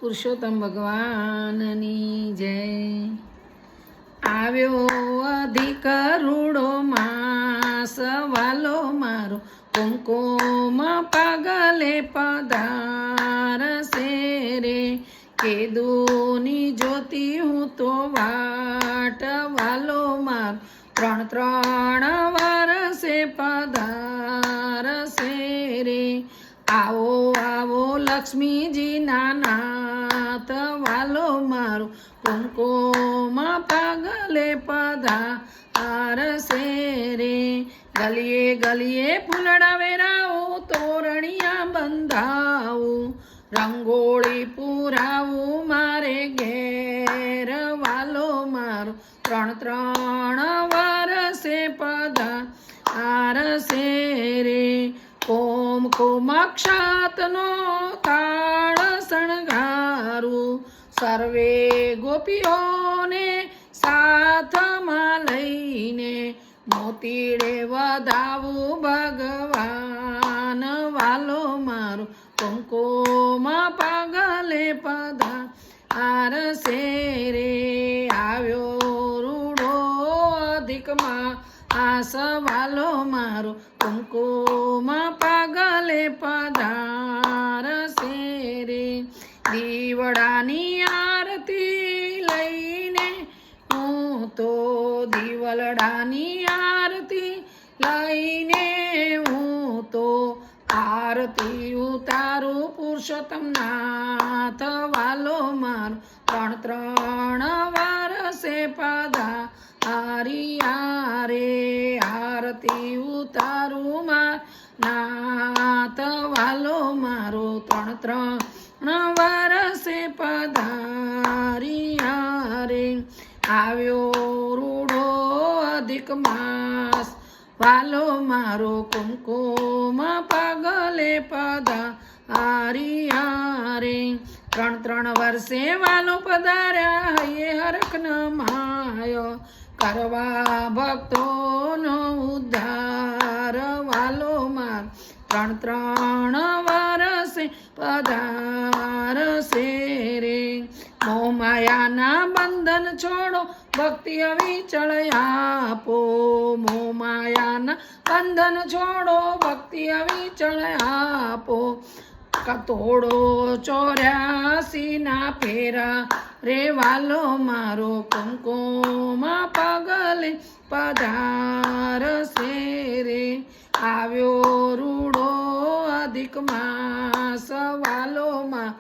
પુરુષોત્તમ ભગવાનની જય। આવ્યો અધિક રૂડો માસ વાલો મારો કુમકુમ પાગલે પધારશે રે। કેદુની જ્યોતિ હું તો વાટ વાલો મારો ત્રણ ત્રણ વર્ષે પધારશે રે। આવો આવો લક્ષ્મીજીના નાથ વાલો મારો કુમકુમ પાગલે પધારશે રે। ગલીએ ગલીએ ફૂલડા વેરાવું તોરણિયા બંધાવું રંગોળી પુરાવું મારે ઘેર વાલો મારો ત્રણ ત્રણ વર્ષે પધારશે રે। કુમકુમ અક્ષતનો તાળ શણગારું સર્વે ગોપીઓને સાથમાં લઈને મોતીડે વધાવું ભગવાન વાલો મારો કુમકુમ પાગલે પધારશે રે। આવ્યો રૂડો અધિક માસ વાલો મારો કુમકુમ પાગલે પધારશે રે। દીવડાની આરતી લઈને હું તો દીવલડાની આરતી લઈને હું તો આરતી ઉતારું પુરુષોત્તમ નાથ વાલો મારો ત્રણ ત્રણ વર્ષે પધાર્યા રે। આરતી ઉતારું માર નાથ વાલો મારો ત્રણ ત્રણ વર્ષે પધાર્યા રે। આવ્યો રૂડો અધિક માસ વાલો મારો કુમકુમ પાગલે પધાર્યા રે। ત્રણ ત્રણ વર્ષે વાલો પધાર્યા હૈયે હરખ ન માયો કરવા ભક્તોનો ઉદ્ધાર વાલો માર ત્રણ ત્રણ વર્ષે પધારશે રે। મોહ માયાના બંધન છોડો ભક્તિ અવિચળ આપો મોહ માયાના બંધન છોડો ભક્તિ અવિચળ આપો। તોડો 84 ના ફેરા રે વાલો મારો કુમકુમ પાગલે પધારશે રે। આવ્યો રૂડો અધિક માસ વાલો માં